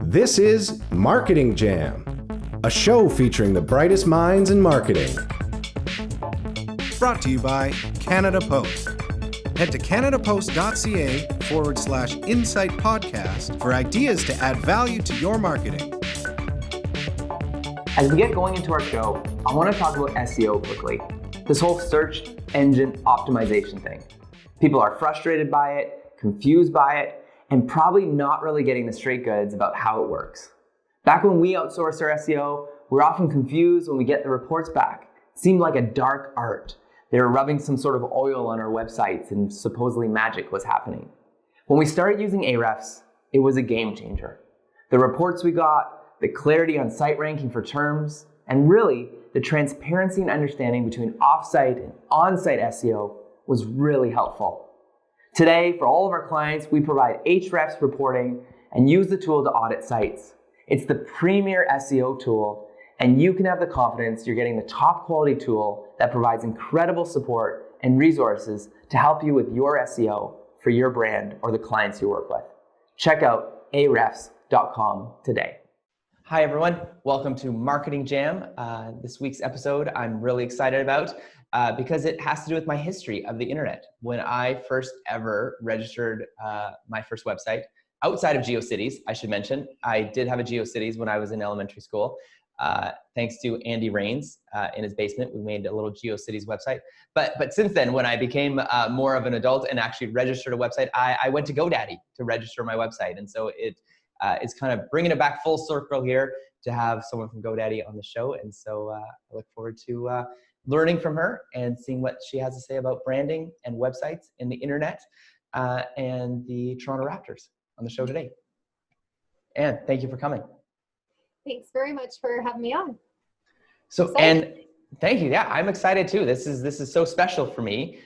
This is Marketing Jam, a show featuring the brightest minds in marketing. Brought to you by Canada Post. Head to canadapost.ca/insight podcast for ideas to add value to your marketing. As we get going into our show, I want to talk about SEO quickly. This whole search engine optimization thing. People are frustrated by it, confused by it, and probably not really getting the straight goods about how it works. Back when we outsourced our SEO, we were often confused when we get the reports back. It seemed like a dark art. They were rubbing some sort of oil on our websites and supposedly magic was happening. When we started using Ahrefs, it was a game changer. The reports we got, the clarity on site ranking for terms, and really the transparency and understanding between off-site and on-site SEO was really helpful. Today, for all of our clients, we provide Ahrefs reporting and use the tool to audit sites. It's the premier SEO tool, and you can have the confidence you're getting the top quality tool that provides incredible support and resources to help you with your SEO for your brand or the clients you work with. Check out ahrefs.com today. Hi everyone, welcome to Marketing Jam. This week's episode I'm really excited about because it has to do with my history of the internet. When I first ever registered my first website, outside of GeoCities, I should mention, I did have a GeoCities when I was in elementary school. Thanks to Andy Rains in his basement, we made a little GeoCities website. But since then, when I became more of an adult and actually registered a website, I went to GoDaddy to register my website. And so it's kind of bringing it back full circle here to have someone from GoDaddy on the show. And so I look forward to learning from her and seeing what she has to say about branding and websites and the internet and the Toronto Raptors on the show today. Anne, thank you for coming. Thanks very much for having me on. So, and thank you. Yeah, I'm excited too. This is so special for me,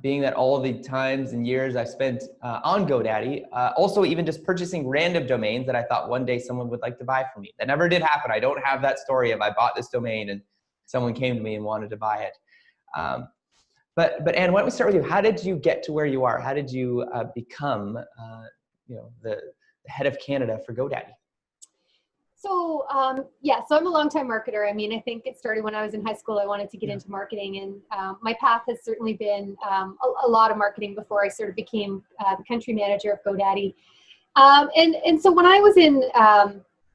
being that all the times and years I've spent on GoDaddy, also even just purchasing random domains that I thought one day someone would like to buy from me. That never did happen. I don't have that story of I bought this domain and someone came to me and wanted to buy it. But Anne, why don't we start with you? How did you get to where you are? How did you become, the head of Canada for GoDaddy? So I'm a longtime marketer. I mean, I think it started when I was in high school. I wanted to get into marketing, and my path has certainly been a lot of marketing before I sort of became the country manager of GoDaddy. And so when I was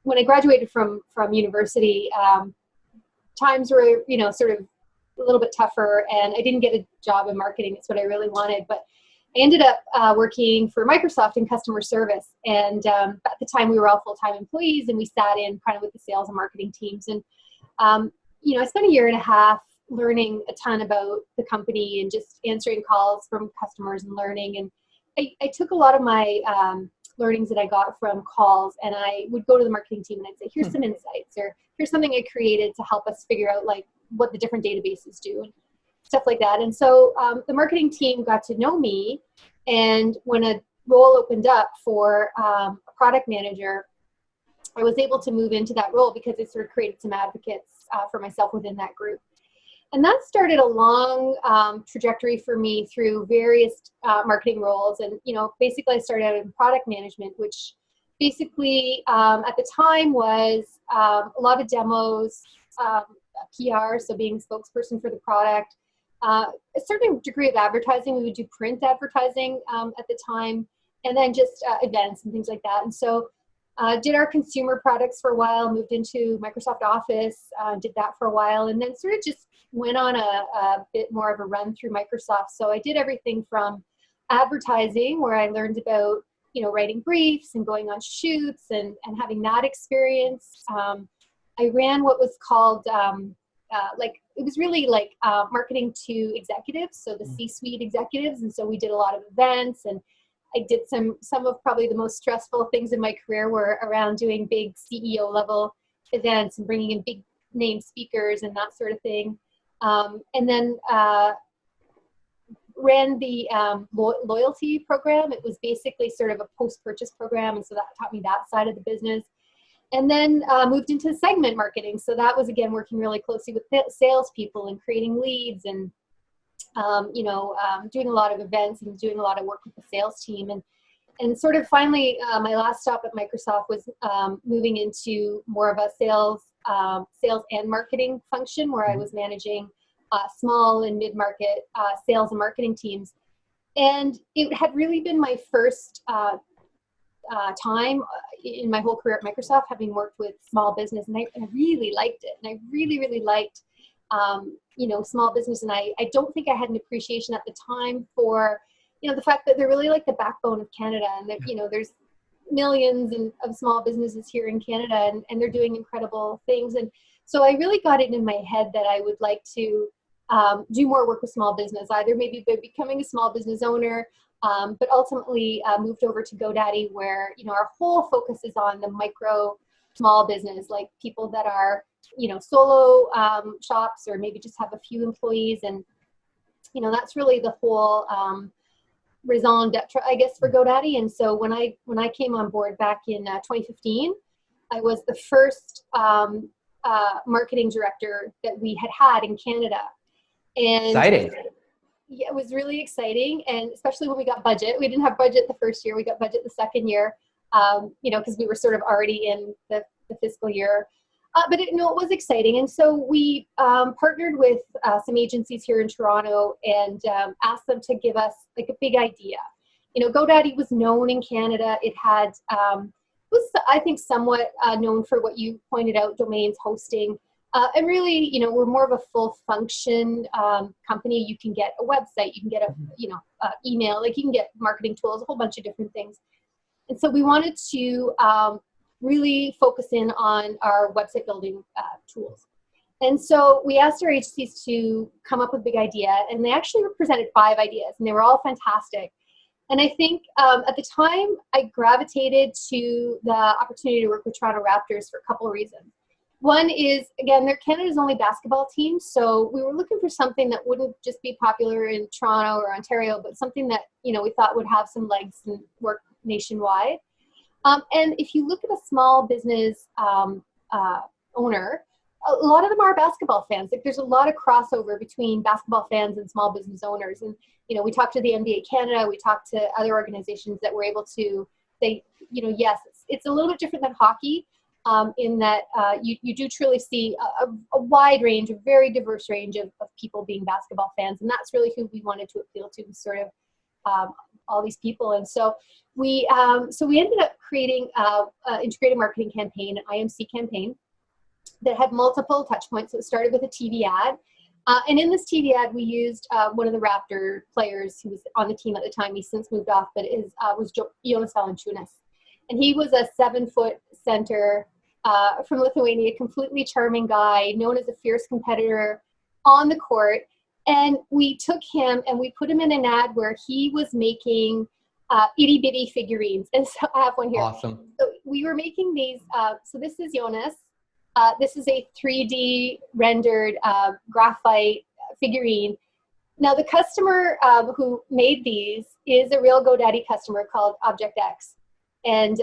when I graduated from university, times were, sort of a little bit tougher, and I didn't get a job in marketing. It's what I really wanted, but I ended up working for Microsoft in customer service. And at the time we were all full-time employees, and we sat in kind of with the sales and marketing teams. And, I spent a year and a half learning a ton about the company and just answering calls from customers and learning. And I took a lot of my learnings that I got from calls, and I would go to the marketing team and I'd say, here's some insights, or here's something I created to help us figure out like what the different databases do. And stuff like that. And so the marketing team got to know me, and when a role opened up for a product manager, I was able to move into that role because it sort of created some advocates for myself within that group. And that started a long trajectory for me through various marketing roles. And, basically I started out in product management, which basically at the time was a lot of demos, PR, so being spokesperson for the product, a certain degree of advertising. We would do print advertising at the time, and then just events and things like that. And so did our consumer products for a while, moved into Microsoft Office, did that for a while, and then sort of just went on a bit more of a run through Microsoft. So I did everything from advertising, where I learned about, writing briefs and going on shoots and having that experience. I ran what was called it was really like marketing to executives, so the C-suite executives. And so we did a lot of events, and I did some of probably the most stressful things in my career were around doing big CEO level events and bringing in big name speakers and that sort of thing. And then ran the loyalty program. It was basically sort of a post-purchase program, and so that taught me that side of the business. And then moved into segment marketing. So that was, again, working really closely with salespeople and creating leads and, doing a lot of events and doing a lot of work with the sales team. And And sort of finally, my last stop at Microsoft was moving into more of a sales and marketing function, where I was managing small and mid-market sales and marketing teams. And it had really been my first time in my whole career at Microsoft, having worked with small business, and I really liked it. And I really, really liked, small business. And I don't think I had an appreciation at the time for, the fact that they're really like the backbone of Canada, and that, there's millions of small businesses here in Canada, and they're doing incredible things. And so I really got it in my head that I would like to do more work with small business, either maybe by becoming a small business owner, but ultimately moved over to GoDaddy, where, our whole focus is on the micro small business, like people that are, solo shops, or maybe just have a few employees. And, that's really the whole raison d'etre, I guess, for GoDaddy. And so when I came on board back in 2015, I was the first marketing director that we had in Canada. And Exciting. Yeah, it was really exciting, and especially when we got budget. We didn't have budget the first year. We got budget the second year, because we were sort of already in the fiscal year. But it was exciting. And so we partnered with some agencies here in Toronto and asked them to give us like a big idea. GoDaddy was known in Canada. It had, was, I think, somewhat known for what you pointed out, domains, hosting. And really, we're more of a full function company. You can get a website, you can get a, email, like you can get marketing tools, a whole bunch of different things. And so we wanted to really focus in on our website building tools. And so we asked our agencies to come up with a big idea, and they actually presented 5 ideas, and they were all fantastic. And I think at the time I gravitated to the opportunity to work with Toronto Raptors for a couple of reasons. One is, again, they're Canada's only basketball team, so we were looking for something that wouldn't just be popular in Toronto or Ontario, but something that, we thought would have some legs and work nationwide. And if you look at a small business owner, a lot of them are basketball fans. Like, there's a lot of crossover between basketball fans and small business owners. And, we talked to the NBA Canada, we talked to other organizations that were able to say, yes, it's a little bit different than hockey. In that you do truly see a wide range, a very diverse range of people being basketball fans. And that's really who we wanted to appeal to, sort of all these people. And so we ended up creating an integrated marketing campaign, an IMC campaign, that had multiple touch points. So it started with a TV ad. And in this TV ad, we used one of the Raptor players who was on the team at the time. He's since moved off, but was Jonas Valanciunas. And he was a 7-foot center from Lithuania, completely charming guy, known as a fierce competitor on the court. And we took him and we put him in an ad where he was making itty bitty figurines. And so I have one here. Awesome. So we were making these. So this is Jonas. This is a 3D rendered graphite figurine. Now the customer who made these is a real GoDaddy customer called ObjectX. And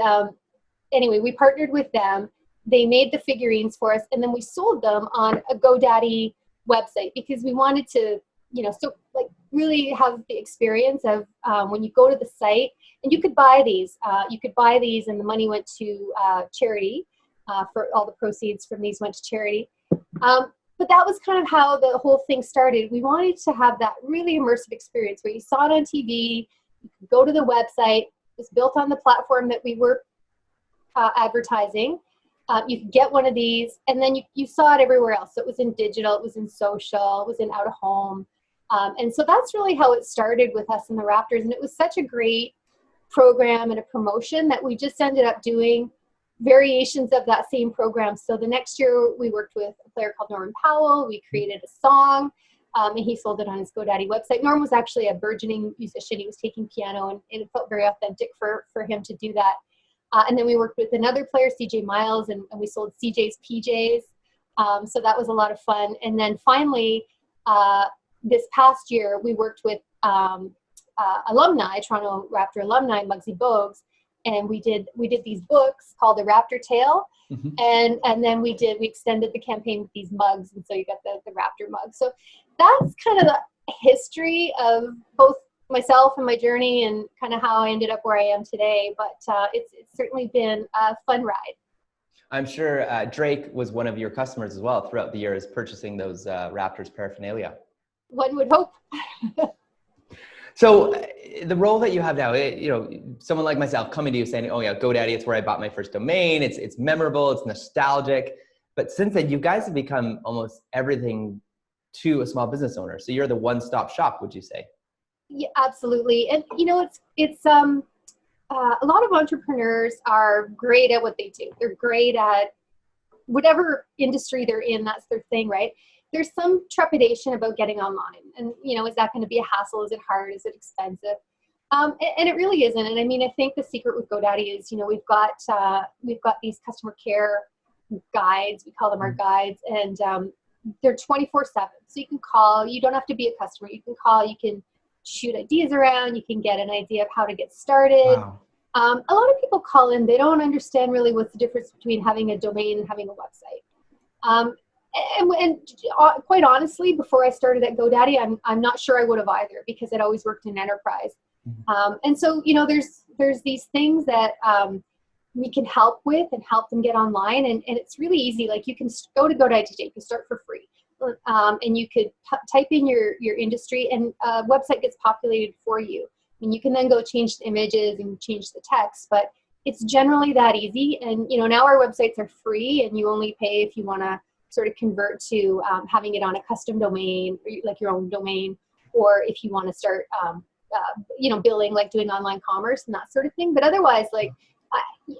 anyway, we partnered with them. They made the figurines for us, and then we sold them on a GoDaddy website, because we wanted to, really have the experience of when you go to the site, and you could buy these. And the money went to charity. For all the proceeds from these went to charity. But that was kind of how the whole thing started. We wanted to have that really immersive experience where you saw it on TV, you could go to the website. It was built on the platform that we were advertising. You could get one of these, and then you saw it everywhere else. So it was in digital, it was in social, it was in out of home. And so that's really how it started with us and the Raptors. And it was such a great program and a promotion that we just ended up doing variations of that same program. So the next year we worked with a player called Norman Powell. We created a song, and he sold it on his GoDaddy website. Norm was actually a burgeoning musician. He was taking piano, and it felt very authentic for him to do that. And then we worked with another player, CJ Miles, and we sold CJ's PJs. So that was a lot of fun. And then finally, this past year, we worked with alumni, Toronto Raptor alumni, Muggsy Bogues, and we did these books called The Raptor Tale. Mm-hmm. And then we extended the campaign with these mugs, and so you got the Raptor mug. So that's kind of the history of both myself and my journey and kind of how I ended up where I am today. But it's certainly been a fun ride. I'm sure Drake was one of your customers as well throughout the years, purchasing those Raptors paraphernalia. One would hope. So the role that you have now, someone like myself coming to you saying, oh yeah, GoDaddy, it's where I bought my first domain. It's memorable, it's nostalgic. But since then, you guys have become almost everything to a small business owner. So you're the one-stop shop, would you say? Yeah, absolutely. And it's a lot of entrepreneurs are great at what they do. They're great at whatever industry they're in. That's their thing, right? There's some trepidation about getting online. And, is that going to be a hassle? Is it hard? Is it expensive? And it really isn't. And I mean, I think the secret with GoDaddy is, we've got these customer care guides. We call them our guides. And they're 24/7. So you can call. You don't have to be a customer. You can call. You can shoot ideas around. You can get an idea of how to get started. Wow. A lot of people call in. They don't understand really what's the difference between having a domain and having a website. And quite honestly, before I started at GoDaddy, I'm not sure I would have either, because I'd always worked in enterprise. And so, there's these things that we can help with and help them get online. And it's really easy. Like, you can go to GoDaddy today. You can start for free. And you could type in your industry, and a website gets populated for you. And you can then go change the images and change the text, but it's generally that easy. And, now our websites are free, and you only pay if you want to sort of convert to having it on a custom domain, like your own domain, or if you want to start, billing, like doing online commerce and that sort of thing. But otherwise,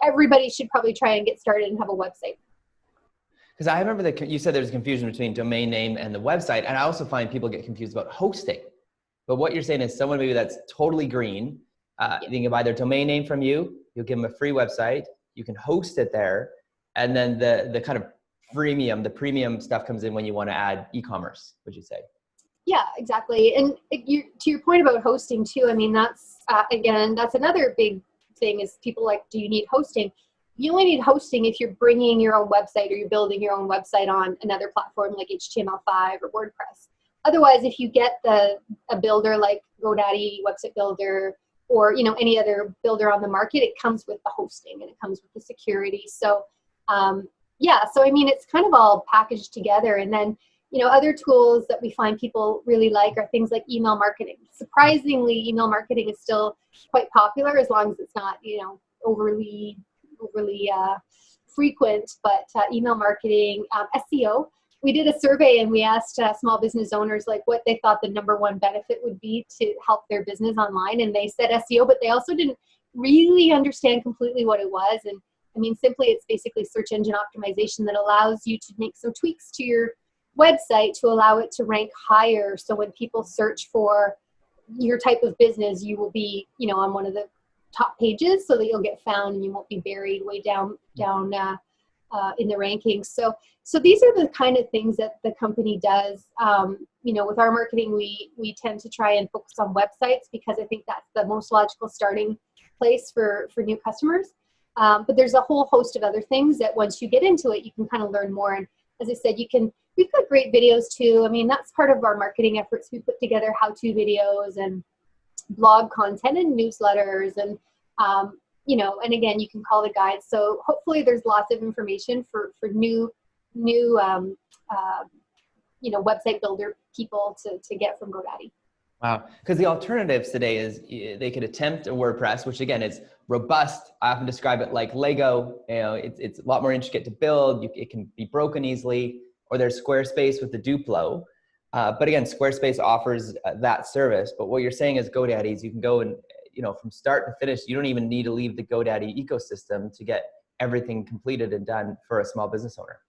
everybody should probably try and get started and have a website. Because I remember that you said there's confusion between domain name and the website. And I also find people get confused about hosting. But what you're saying is someone maybe that's totally green, they can buy their domain name from you, you'll give them a free website, you can host it there, and then the kind of the premium stuff comes in when you want to add e-commerce, would you say? Yeah, exactly. And to your point about hosting too, I mean, that's, again, that's another big thing is people like, do you need hosting? You only need hosting if you're bringing your own website or you're building your own website on another platform like HTML5 or WordPress. Otherwise, if you get a builder like GoDaddy, Website Builder, or any other builder on the market, it comes with the hosting and it comes with the security. So so I mean, it's kind of all packaged together. And then other tools that we find people really like are things like email marketing. Surprisingly, email marketing is still quite popular, as long as it's not overly frequent. But email marketing, SEO. We did a survey and we asked small business owners what they thought the number one benefit would be to help their business online. And they said SEO, but they also didn't really understand completely what it was. And I mean, simply, it's basically search engine optimization that allows you to make some tweaks to your website to allow it to rank higher. So when people search for your type of business, you will be, on one of the top pages, so that you'll get found and you won't be buried way down in the rankings. So these are the kind of things that the company does. With our marketing, we tend to try and focus on websites because I think that's the most logical starting place for new customers. But there's a whole host of other things that once you get into it, you can kind of learn more. And as I said, we've got great videos too. I mean, that's part of our marketing efforts. We put together how-to videos and blog content and newsletters and, and again, you can call the guides. So hopefully there's lots of information for new website builder people to get from GoDaddy. Wow. Because the alternatives today is they could attempt a WordPress, which again is robust. I often describe it like Lego. It's a lot more intricate to build. It can be broken easily. Or there's Squarespace with the Duplo. But again, Squarespace offers that service. But what you're saying is GoDaddy's, you can go and, from start to finish, you don't even need to leave the GoDaddy ecosystem to get everything completed and done for a small business owner.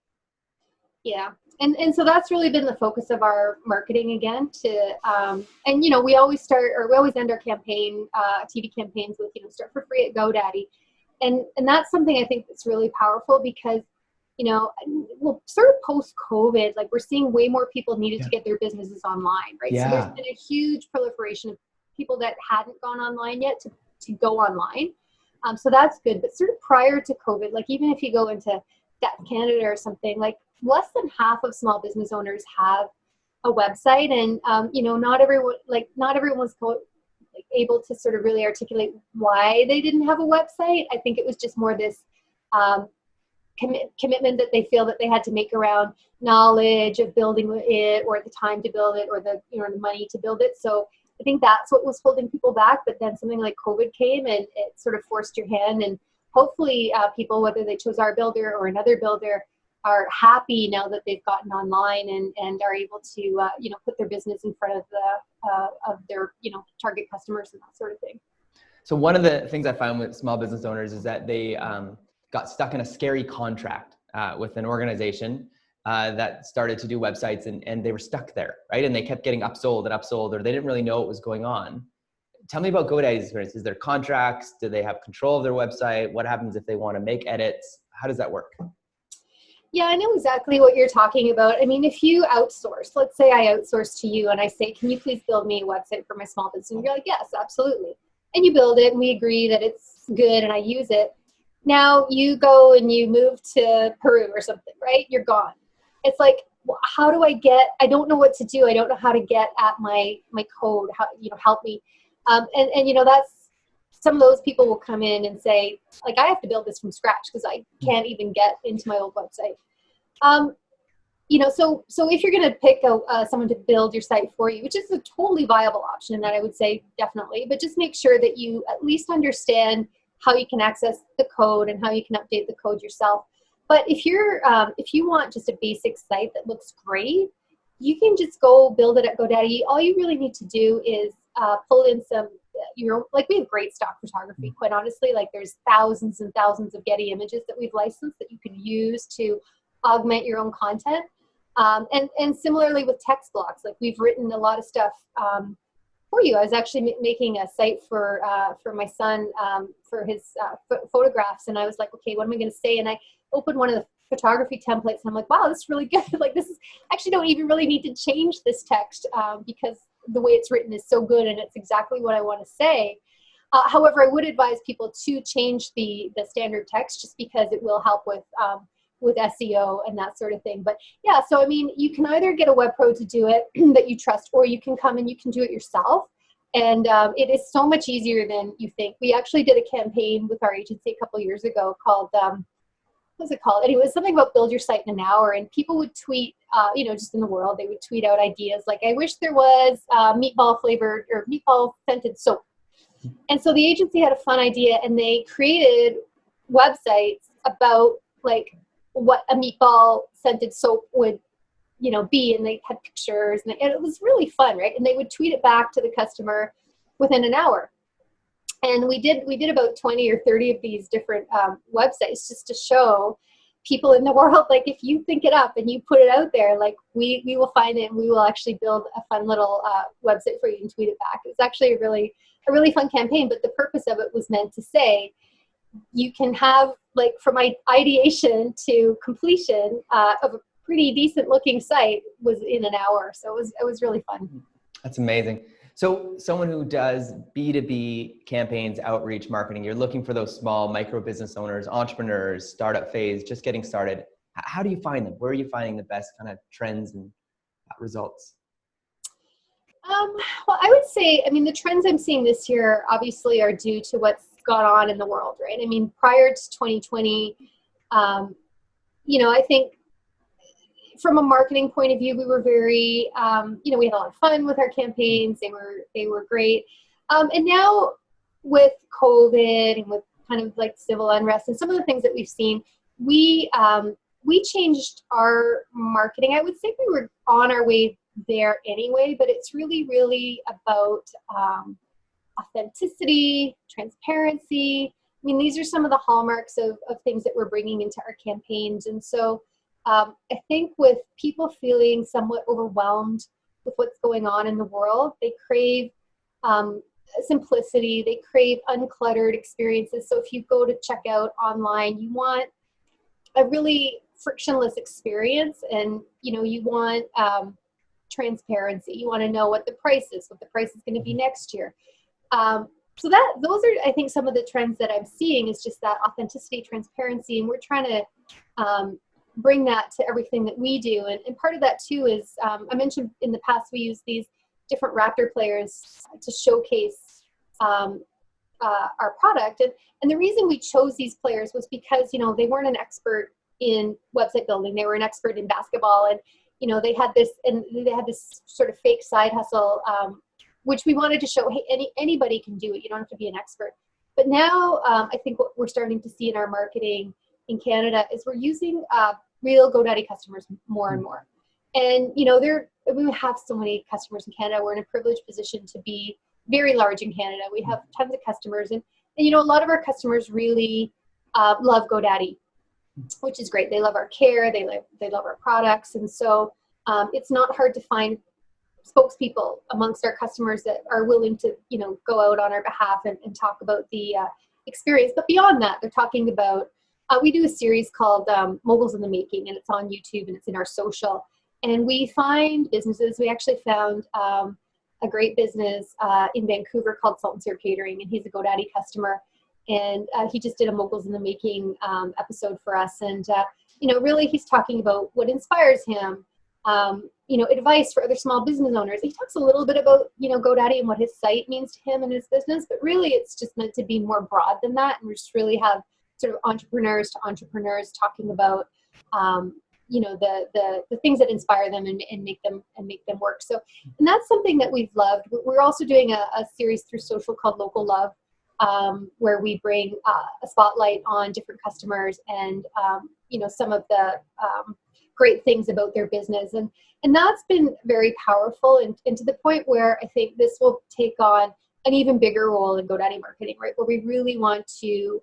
Yeah. And so that's really been the focus of our marketing again we always end our campaign, TV campaigns with, start for free at GoDaddy. And that's something I think that's really powerful because, sort of post-COVID, we're seeing way more people needed to get their businesses online, right? Yeah. So there's been a huge proliferation of people that hadn't gone online yet to go online. So that's good. But sort of prior to COVID, even if you go into Canada or something, less than half of small business owners have a website, and not everyone was able to sort of really articulate why they didn't have a website. I think it was just more this commitment that they feel that they had to make around knowledge of building it, or the time to build it, or the the money to build it. So I think that's what was holding people back. But then something like COVID came and it sort of forced your hand, and hopefully people, whether they chose our builder or another builder, are happy now that they've gotten online and are able to put their business in front of their target customers and that sort of thing. So one of the things I found with small business owners is that they got stuck in a scary contract with an organization that started to do websites, and they were stuck there, right? And they kept getting upsold and upsold, or they didn't really know what was going on. Tell me about GoDaddy's experience. Is there contracts? Do they have control of their website? What happens if they want to make edits? How does that work? Yeah, I know exactly what you're talking about. I mean, if you outsource, let's say I outsource to you and I say, can you please build me a website for my small business? And you're like, yes, absolutely. And you build it and we agree that it's good and I use it. Now you go and you move to Peru or something, right? You're gone. It's like, how do I don't know what to do. I don't know how to get at my code. How, help me. That's, some of those people will come in and say, like, I have to build this from scratch because I can't even get into my old website. So if you're going to pick someone to build your site for you, which is a totally viable option, and that I would say definitely, but just make sure that you at least understand how you can access the code and how you can update the code yourself. But if you want just a basic site that looks great, you can just go build it at GoDaddy. All you really need to do is pull in some, we have great stock photography, quite honestly. Like, there's thousands and thousands of Getty images that we've licensed that you can use to augment your own content. And similarly with text blocks, like, we've written a lot of stuff for you. I was actually making a site for my son for his photographs, and I was like, okay, what am I going to say? And I opened one of the photography templates, and I'm like, wow, this is really good. Like, this is actually, don't even really need to change this text because the way it's written is so good and it's exactly what I want to say. However, I would advise people to change the standard text, just because it will help with SEO and that sort of thing. But yeah, so I mean, you can either get a web pro to do it that you trust, or you can come and you can do it yourself. And it is so much easier than you think. We actually did a campaign with our agency a couple of years ago called, what was it called? Anyway, it was something about build your site in an hour, and people would tweet, just in the world, they would tweet out ideas like, I wish there was meatball flavored or meatball scented soap. And so the agency had a fun idea, and they created websites about like what a meatball scented soap would, be, and they had pictures, and it was really fun, right? And they would tweet it back to the customer within an hour. And we did about 20 or 30 of these different websites, just to show people in the world, like, if you think it up and you put it out there, like, we will find it, and we will actually build a fun little website for you and tweet it back. It was actually a really fun campaign, but the purpose of it was meant to say, you can have, like, from ideation to completion of a pretty decent looking site was in an hour. So it was really fun. That's amazing. So someone who does B2B campaigns, outreach marketing, you're looking for those small micro business owners, entrepreneurs, startup phase, just getting started. How do you find them? Where are you finding the best kind of trends and results? Well, I would say, I mean, the trends I'm seeing this year obviously are due to what's gone on in the world, right? I mean, prior to 2020, I think from a marketing point of view, we were very, we had a lot of fun with our campaigns. They were great. And now with COVID and with kind of like civil unrest and some of the things that we've seen, we changed our marketing. I would say we were on our way there anyway, but it's really, really about authenticity, transparency. I mean, these are some of the hallmarks of things that we're bringing into our campaigns. And so I think with people feeling somewhat overwhelmed with what's going on in the world, they crave simplicity, they crave uncluttered experiences. So if you go to check out online, you want a really frictionless experience, and you want transparency. You want to know what the price is going to be next year. So those are, I think, some of the trends that I'm seeing is just that authenticity, transparency, and we're trying to bring that to everything that we do. And part of that too is, I mentioned in the past, we use these different Raptor players to showcase our product. And the reason we chose these players was because, they weren't an expert in website building. They were an expert in basketball, and, they had this sort of fake side hustle, which we wanted to show, hey, anybody can do it. You don't have to be an expert. But now I think what we're starting to see in our marketing in Canada is we're using real GoDaddy customers more and more. And, we have so many customers in Canada. We're in a privileged position to be very large in Canada. We have tons of customers. And a lot of our customers really love GoDaddy, which is great. They love our care. They love our products. And so it's not hard to find spokespeople amongst our customers that are willing to, go out on our behalf and talk about the experience. But beyond that, they're talking about, we do a series called Moguls in the Making, and it's on YouTube and it's in our social. And we find businesses. We actually found a great business in Vancouver called Salt and Sear Catering, and he's a GoDaddy customer. And he just did a Moguls in the Making episode for us. And, really he's talking about what inspires him, advice for other small business owners. He talks a little bit about, GoDaddy and what his site means to him and his business, but really it's just meant to be more broad than that. And we just really have sort of entrepreneurs to entrepreneurs talking about, the things that inspire them and make them work. So, and that's something that we've loved. We're also doing a series through social called Local Love, where we bring a spotlight on different customers and, some of the great things about their business. And that's been very powerful and to the point where I think this will take on an even bigger role in GoDaddy marketing, right? Where we really want to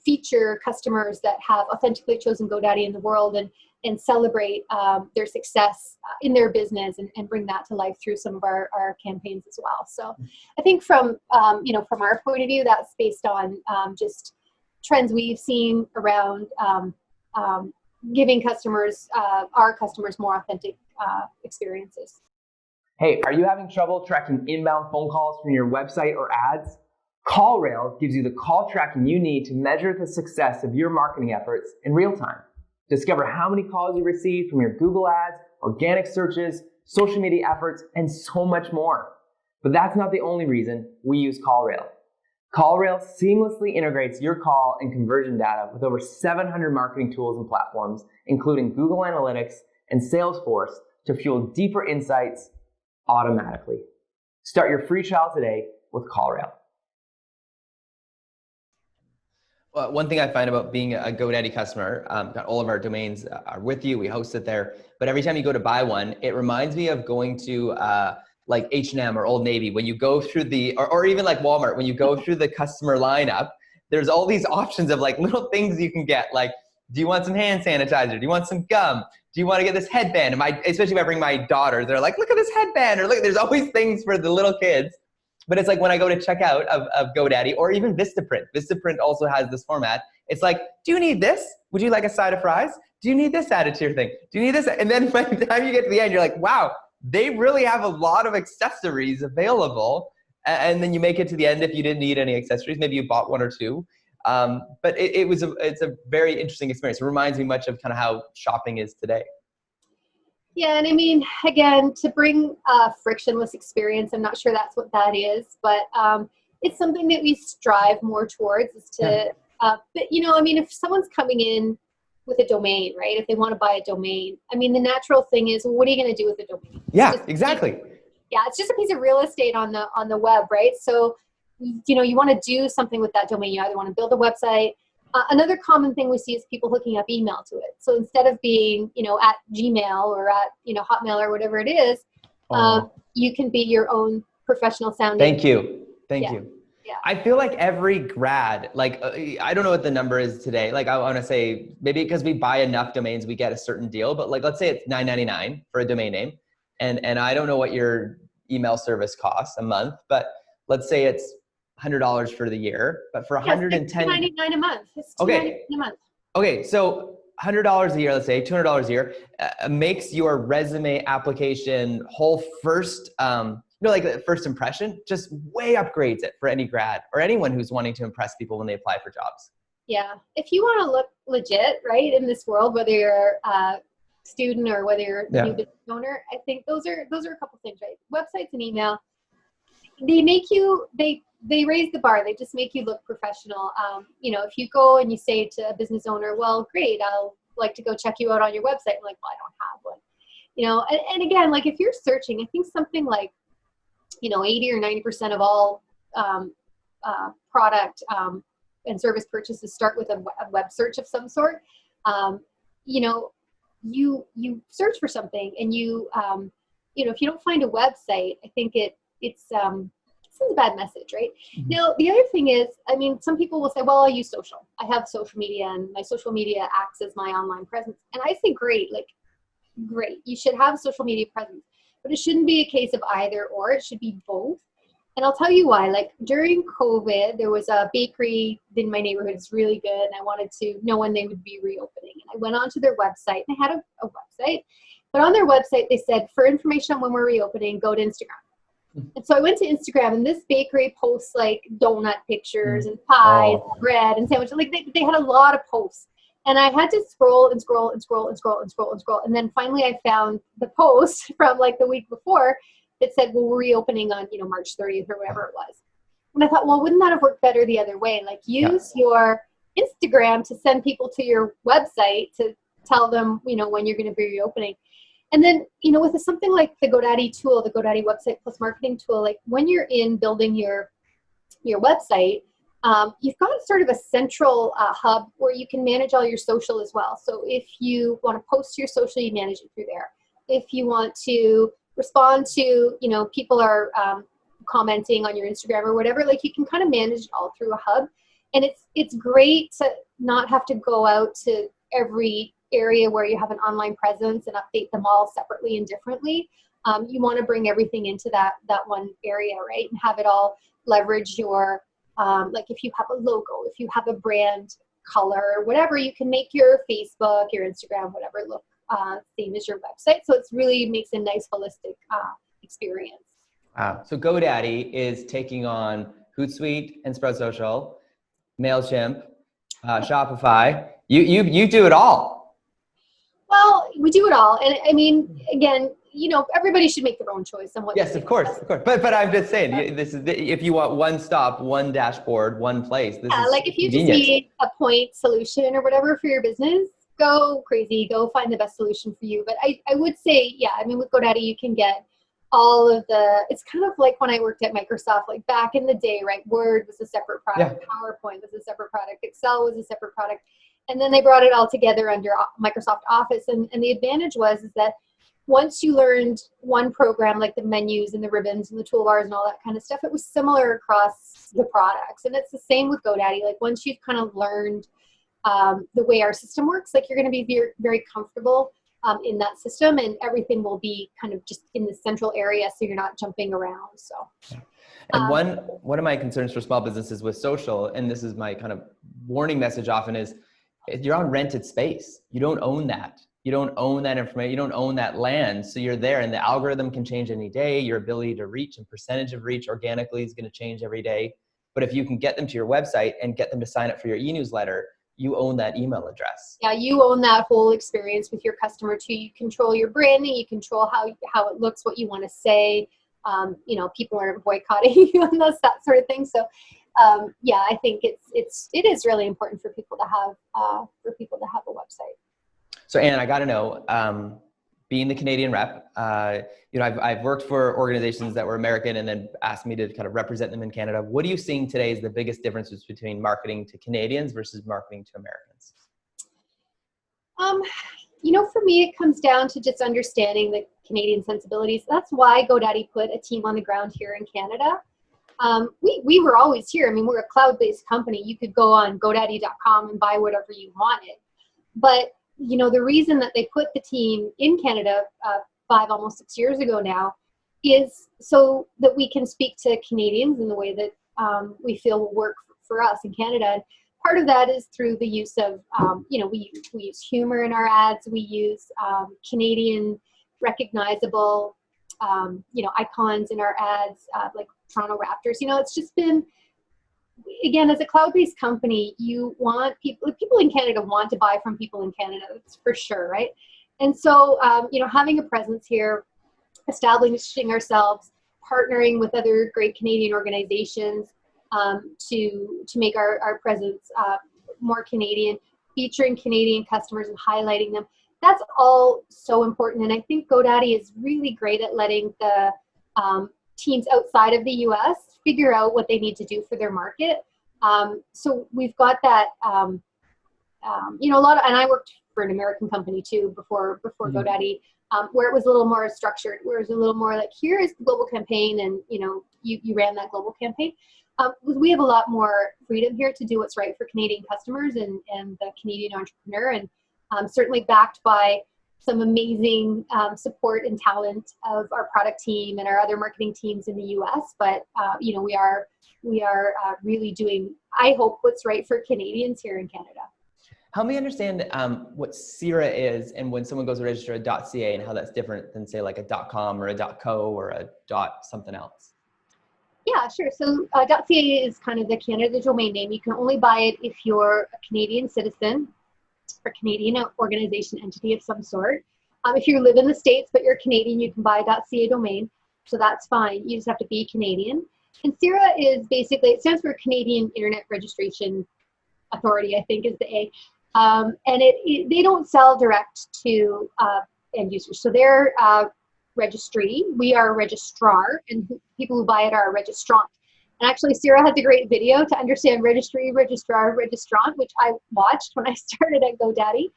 feature customers that have authentically chosen GoDaddy in the world and celebrate their success in their business and bring that to life through some of our campaigns as well. So I think from our point of view, that's based on just trends we've seen around giving customers, our customers, more authentic experiences. Hey, are you having trouble tracking inbound phone calls from your website or ads? CallRail gives you the call tracking you need to measure the success of your marketing efforts in real time. Discover how many calls you received from your Google ads, organic searches, social media efforts, and so much more. But that's not the only reason we use CallRail. CallRail seamlessly integrates your call and conversion data with over 700 marketing tools and platforms, including Google Analytics and Salesforce, to fuel deeper insights automatically. Start your free trial today with CallRail. Well, one thing I find about being a GoDaddy customer, got all of our domains are with you. We host it there. But every time you go to buy one, it reminds me of going to like H&M or Old Navy. When you go through or even like Walmart, when you go through the customer lineup, there's all these options of like little things you can get. Like, do you want some hand sanitizer? Do you want some gum? Do you want to get this headband? Especially if I bring my daughters, they're like, look at this headband. Or look, there's always things for the little kids. But it's like when I go to checkout of GoDaddy or even Vistaprint. Vistaprint also has this format. It's like, do you need this? Would you like a side of fries? Do you need this added to your thing? Do you need this? And then by the time you get to the end, you're like, wow, they really have a lot of accessories available. And then you make it to the end if you didn't need any accessories. Maybe you bought one or two. But it's a very interesting experience. It reminds me much of kind of how shopping is today. Yeah, and I mean, again, to bring a frictionless experience, I'm not sure that's what that is, but it's something that we strive more towards is to, but I mean, if someone's coming in with a domain, right, if they want to buy a domain, I mean, the natural thing is, well, what are you going to do with the domain? Yeah, exactly. It's just a piece of real estate on the web, right? So, you want to do something with that domain. You either want to build a website. Another common thing we see is people hooking up email to it. So instead of being, at Gmail or at, Hotmail or whatever it is, you can be your own professional sounding. Thank you. Yeah. I feel like every grad, like, I don't know what the number is today. Like, I want to say maybe because we buy enough domains, we get a certain deal, but like, let's say it's $9.99 for a domain name. And I don't know what your email service costs a month, but let's say it's $100 for the year, but for $110, it's $2.99 a month. It's $2.99 a month. Okay, so $100 a year, let's say $200 a year, makes your resume application whole first, like the first impression, just way upgrades it for any grad or anyone who's wanting to impress people when they apply for jobs. Yeah, if you want to look legit, right, in this world, whether you're a student or whether you're a new business owner, I think those are a couple things, right? Websites and email. they make you, they raise the bar. They just make you look professional. If you go and you say to a business owner, well, great, I'll like to go check you out on your website. I'm like, well, I don't have one. And again, like if you're searching, I think something like, 80 or 90% of all product and service purchases start with a web search of some sort. You search for something, and if you don't find a website, I think it sends a bad message, right? Mm-hmm. Now, the other thing is, some people will say, well, I use social. I have social media, and my social media acts as my online presence. And I say, great. You should have a social media presence, but it shouldn't be a case of either or. It should be both. And I'll tell you why. Like during COVID, there was a bakery in my neighborhood. It's really good. And I wanted to know when they would be reopening. And I went onto their website, and they had a website. But on their website, they said, for information on when we're reopening, go to Instagram. And so I went to Instagram, and this bakery posts like donut pictures and pies, and bread and sandwiches. Like they had a lot of posts. And I had to scroll and scroll and scroll and scroll and scroll and scroll. And then finally I found the post from like the week before that said, well, we're reopening on, March 30th or whatever it was. And I thought, well, wouldn't that have worked better the other way? Like use your Instagram to send people to your website to tell them, when you're going to be reopening. And then, with something like the GoDaddy tool, the GoDaddy website plus marketing tool, like when you're in building your website, you've got sort of a central hub where you can manage all your social as well. So if you want to post to your social, you manage it through there. If you want to respond to, people are commenting on your Instagram or whatever, like you can kind of manage it all through a hub. And it's great to not have to go out to every area where you have an online presence and update them all separately and differently. You want to bring everything into that one area, right? And have it all leverage your, like if you have a logo, if you have a brand color, whatever, you can make your Facebook, your Instagram, whatever look same as your website. So it's really makes a nice holistic experience. Wow. So GoDaddy is taking on Hootsuite and Sprout Social, MailChimp, Shopify. You do it all. Well, we do it all. And again, everybody should make their own choice on what. Yes, of course. But I'm just saying, this is if you want one stop, one dashboard, one place. This is like if you convenient. just need a point solution or whatever for your business, go crazy, go find the best solution for you. But I would say, with GoDaddy, you can get all of it's kind of like when I worked at Microsoft, like back in the day, right? Word was a separate product. Yeah. PowerPoint was a separate product. Excel was a separate product. And then they brought it all together under Microsoft Office. And the advantage is that once you learned one program, like the menus and the ribbons and the toolbars and all that kind of stuff, it was similar across the products. And it's the same with GoDaddy. Like once you've kind of learned the way our system works, like you're going to be very, very comfortable in that system, and everything will be kind of just in the central area, so you're not jumping around. So. And one of my concerns for small businesses with social, and this is my kind of warning message often, is you're on rented space. You don't own that. You don't own that information. You don't own that land. So you're there, and the algorithm can change any day. Your ability to reach and percentage of reach organically is going to change every day. But if you can get them to your website and get them to sign up for your e-newsletter, you own that email address. Yeah, you own that whole experience with your customer too. You control your branding. You control how it looks, what you want to say. People aren't boycotting you and that sort of thing. So, I think it is really important for people to have a website. So, Anne, I got to know, being the Canadian rep, I've worked for organizations that were American and then asked me to kind of represent them in Canada. What are you seeing today is the biggest differences between marketing to Canadians versus marketing to Americans? For me, it comes down to just understanding the Canadian sensibilities. That's why GoDaddy put a team on the ground here in Canada. We were always here. We're a cloud-based company. You could go on GoDaddy.com and buy whatever you wanted. But, the reason that they put the team in Canada 5, almost 6 years ago now is so that we can speak to Canadians in the way that we feel will work for us in Canada. And part of that is through the use of, we use humor in our ads. We use Canadian recognizable, icons in our ads, like Toronto Raptors. It's just been, again, as a cloud-based company, you want people in Canada want to buy from people in Canada, that's for sure, right? And so, having a presence here, establishing ourselves, partnering with other great Canadian organizations to make our presence more Canadian, featuring Canadian customers and highlighting them. That's all so important. And I think GoDaddy is really great at letting the teams outside of the US figure out what they need to do for their market. So we've got that, you know, a lot of, and I worked for an American company too before GoDaddy, where it was a little more structured, where it was a little more like, here is the global campaign, and you know, you ran that global campaign. We have a lot more freedom here to do what's right for Canadian customers and the Canadian entrepreneur, and certainly backed by some amazing support and talent of our product team and our other marketing teams in the US. But you know, we are really doing, I hope, what's right for Canadians here in Canada. Help me understand what CIRA is, and when someone goes to register a .ca, and how that's different than, say, like a .com or a .co or a .something else. Yeah, sure. So .ca is kind of the Canada domain name. You can only buy it if you're a Canadian citizen or Canadian organization entity of some sort. If you live in the States but you're Canadian, you can buy a .ca domain. So that's fine. You just have to be Canadian. And CIRA is basically, it stands for Canadian Internet Registration Authority, I think is the A. And they don't sell direct to end users. So they're registry. We are a registrar, and people who buy it are a registrant. And actually, CIRA has a great video to understand registry, registrar, registrant, which I watched when I started at GoDaddy.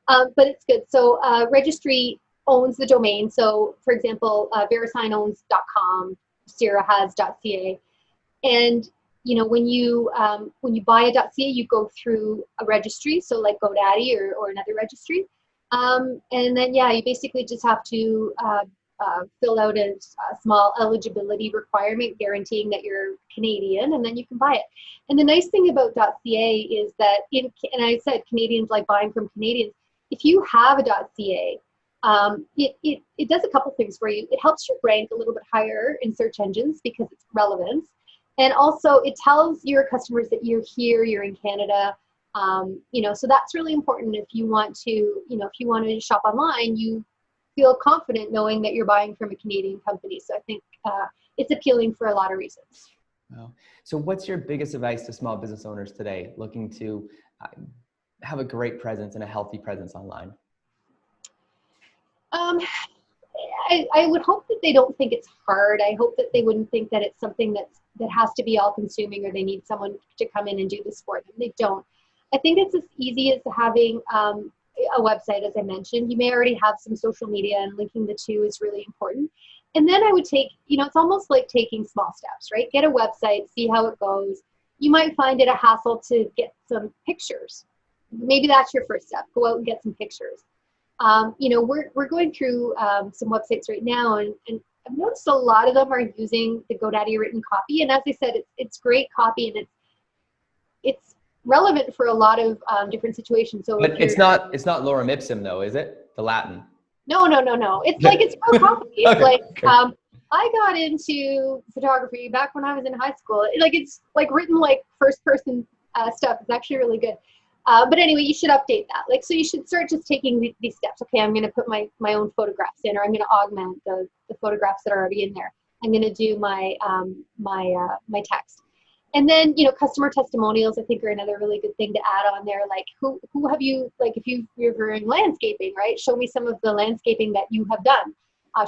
But it's good. So registry owns the domain. So for example, VeriSign owns .com, CIRA has .ca. And you know, when you buy a .ca, you go through a registry, so like GoDaddy or another registry. And then, yeah, you basically just have to fill out a small eligibility requirement guaranteeing that you're Canadian, and then you can buy it. And the nice thing about .ca is that, and I said Canadians like buying from Canadians, if you have a .ca, it does a couple things for you. It helps you rank a little bit higher in search engines because it's relevance. And also it tells your customers that you're here, you're in Canada. You know, so that's really important. If you want to, you know, if you want to shop online, you feel confident knowing that you're buying from a Canadian company. So I think it's appealing for a lot of reasons. Wow. So what's your biggest advice to small business owners today looking to have a great presence and a healthy presence online? I would hope that they don't think it's hard. I hope that they wouldn't think that it's something that has to be all consuming, or they need someone to come in and do this for them. They don't. I think it's as easy as having a website, as I mentioned. You may already have some social media, and linking the two is really important. And then I would take, you know, it's almost like taking small steps, right? Get a website, see how it goes. You might find it a hassle to get some pictures. Maybe that's your first step. Go out and get some pictures. You know, we're going through some websites right now, and I've noticed a lot of them are using the GoDaddy written copy. And as I said, it's great copy, and it's relevant for a lot of different situations. So, but it's not lorem ipsum though, is it? The Latin? No. It's like, it's real copy. It's okay. like, Okay. I got into photography back when I was in high school. It's like written like first person stuff. It's actually really good. But anyway, you should update that. Like, so you should start just taking these steps. Okay, I'm going to put my own photographs in, or I'm going to augment the photographs that are already in there. I'm going to do my my text. And then, you know, customer testimonials, I think, are another really good thing to add on there. Like, who have you, like, if you're in landscaping, right? Show me some of the landscaping that you have done.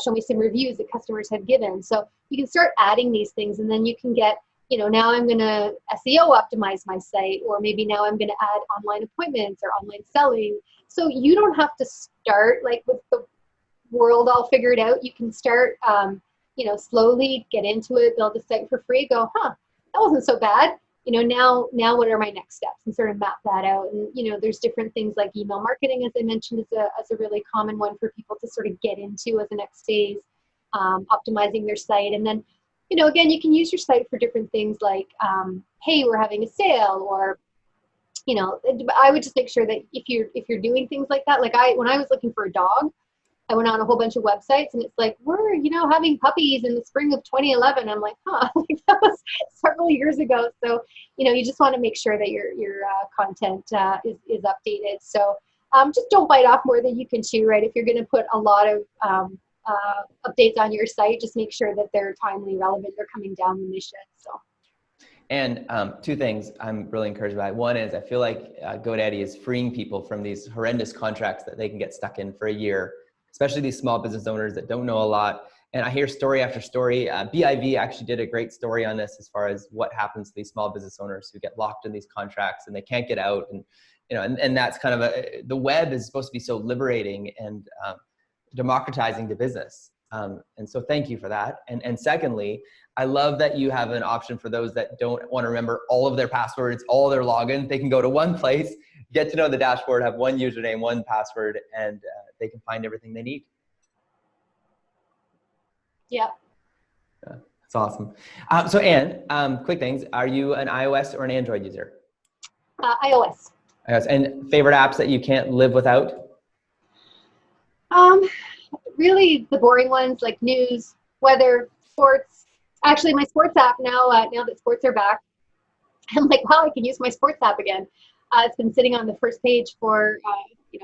Show me some reviews that customers have given. So you can start adding these things, and then you can get, you know, now I'm going to SEO optimize my site, or maybe now I'm going to add online appointments or online selling. So you don't have to start like with the world all figured out. You can start, you know, slowly get into it, build a site for free, go, that wasn't so bad. You know, now what are my next steps, and sort of map that out. And, you know, there's different things like email marketing, as I mentioned, as a really common one for people to sort of get into as a next phase, optimizing their site. And then, you know, again, you can use your site for different things like, hey, we're having a sale, or, you know, I would just make sure that if you're doing things like that, like when I was looking for a dog, I went on a whole bunch of websites, and it's like, we're, you know, having puppies in the spring of 2011. I'm like, like that was several years ago. So, you know, you just want to make sure that your content is updated. So just don't bite off more than you can chew, right? If you're going to put a lot of updates on your site, just make sure that they're timely, relevant, they're coming down when they should. So. And two things I'm really encouraged by. One is I feel like GoDaddy is freeing people from these horrendous contracts that they can get stuck in for a year, especially these small business owners that don't know a lot. And I hear story after story. BIV actually did a great story on this as far as what happens to these small business owners who get locked in these contracts and they can't get out. And and that's kind of the web is supposed to be so liberating and democratizing the business. And so thank you for that. And secondly, I love that you have an option for those that don't want to remember all of their passwords, all their logins. They can go to one place, get to know the dashboard, have one username, one password, and they can find everything they need. Yeah. That's awesome. So Anne, quick things. Are you an iOS or an Android user? iOS. iOS. And favorite apps that you can't live without? Really the boring ones like news, weather, sports. Actually, my sports app now that sports are back, I'm like, wow, I can use my sports app again. It's been sitting on the first page for 3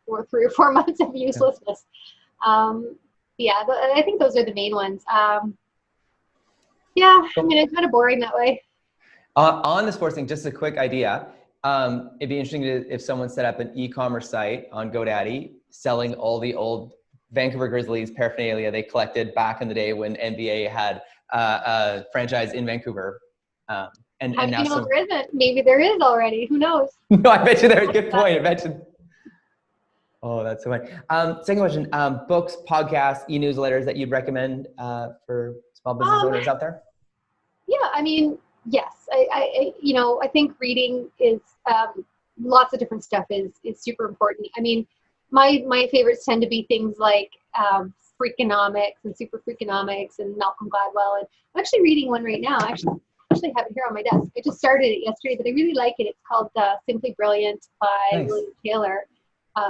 or 4 months of uselessness. Yeah, I think those are the main ones. Yeah, I mean, it's kind of boring that way. On the sports thing, just a quick idea. It'd be interesting if someone set up an e-commerce site on GoDaddy selling all the old Vancouver Grizzlies paraphernalia they collected back in the day when NBA had a franchise in Vancouver. And How do now you know there isn't? Maybe there is already. Who knows? No, I bet you there's a good point. I bet you. Oh, that's so funny. Second question, books, podcasts, e-newsletters that you'd recommend for small business owners out there? Yeah, I mean, yes. I think reading is lots of different stuff is super important. I mean, my favorites tend to be things like Freakonomics and Super Freakonomics and Malcolm Gladwell. And I'm actually reading one right now. I actually have it here on my desk. I just started it yesterday, but I really like it. It's called Simply Brilliant by William Taylor,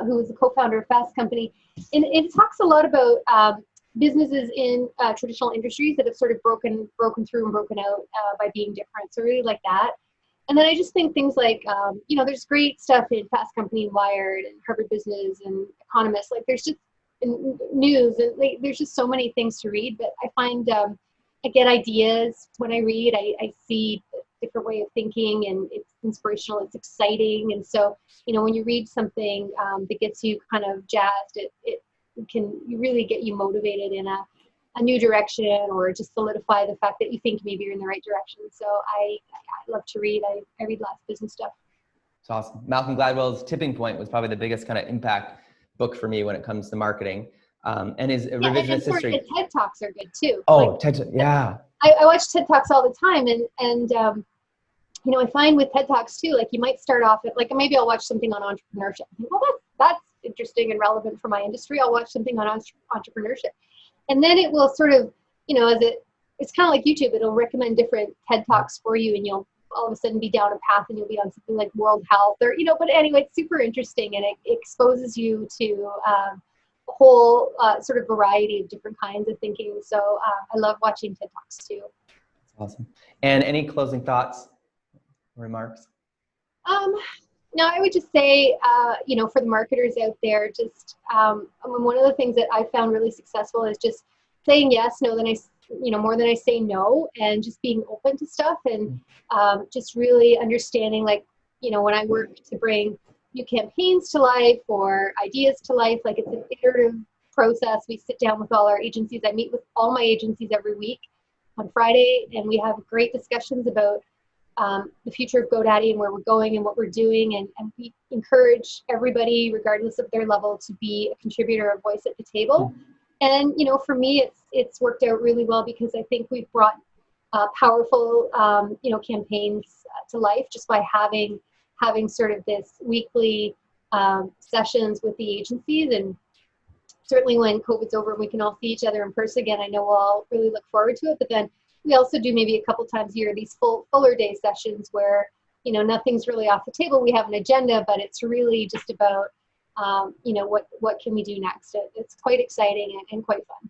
who is the co-founder of Fast Company. And it talks a lot about businesses in traditional industries that have sort of broken through and broken out by being different. So I really like that. And then I just think things like, there's great stuff in Fast Company and Wired and Harvard Business and Economist. Like there's just news and there's just so many things to read. But I find I get ideas when I read. I see a different way of thinking and it's inspirational. It's exciting. And so, when you read something that gets you kind of jazzed, it can really get you motivated in a new direction or just solidify the fact that you think maybe you're in the right direction. So I love to read. I read lots of business stuff. It's awesome. Malcolm Gladwell's Tipping Point was probably the biggest kind of impact book for me when it comes to marketing. And his revisionist history. And TED Talks are good too. Oh, TED, yeah. I watch TED Talks all the time, and I find with TED Talks too, like you might start off at maybe I'll watch something on entrepreneurship. Well, that's interesting and relevant for my industry. I'll watch something on entrepreneurship. And then it will sort of, it's kind of like YouTube. It'll recommend different TED Talks for you and you'll all of a sudden be down a path and you'll be on something like World Health or, but anyway, it's super interesting and it exposes you to a whole sort of variety of different kinds of thinking. So I love watching TED Talks too. That's awesome. And any closing thoughts, remarks? No, I would just say, for the marketers out there, just one of the things that I found really successful is just saying yes, more than I say no, and just being open to stuff and just really understanding, when I work to bring new campaigns to life or ideas to life, it's an iterative process. We sit down with all our agencies. I meet with all my agencies every week on Friday, and we have great discussions about the future of GoDaddy and where we're going and what we're doing. And we encourage everybody, regardless of their level, to be a contributor, a voice at the table. And, for me, it's worked out really well because I think we've brought powerful, campaigns to life just by having sort of this weekly sessions with the agencies. And certainly when COVID's over and we can all see each other in person again, I know we'll all really look forward to it. But then we also do maybe a couple times a year these fuller day sessions where, nothing's really off the table. We have an agenda, but it's really just about, what can we do next? It's quite exciting and quite fun.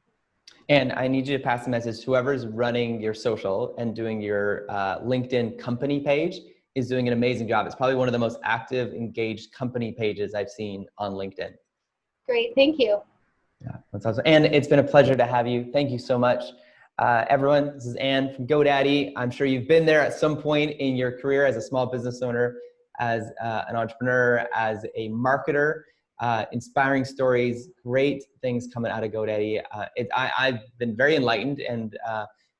And I need you to pass the message. Whoever's running your social and doing your LinkedIn company page is doing an amazing job. It's probably one of the most active, engaged company pages I've seen on LinkedIn. Great. Thank you. Yeah, that's awesome. And it's been a pleasure to have you. Thank you so much. Everyone, this is Anne from GoDaddy. I'm sure you've been there at some point in your career as a small business owner, as an entrepreneur, as a marketer. Inspiring stories, great things coming out of GoDaddy. I've been very enlightened and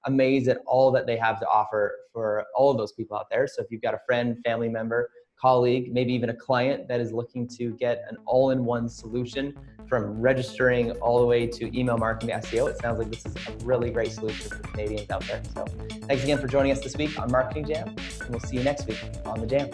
amazed at all that they have to offer for all of those people out there. So if you've got a friend, family member, colleague, maybe even a client that is looking to get an all-in-one solution from registering all the way to email marketing to SEO, it sounds like this is a really great solution for Canadians out there. So thanks again for joining us this week on Marketing Jam, and we'll see you next week on the Jam.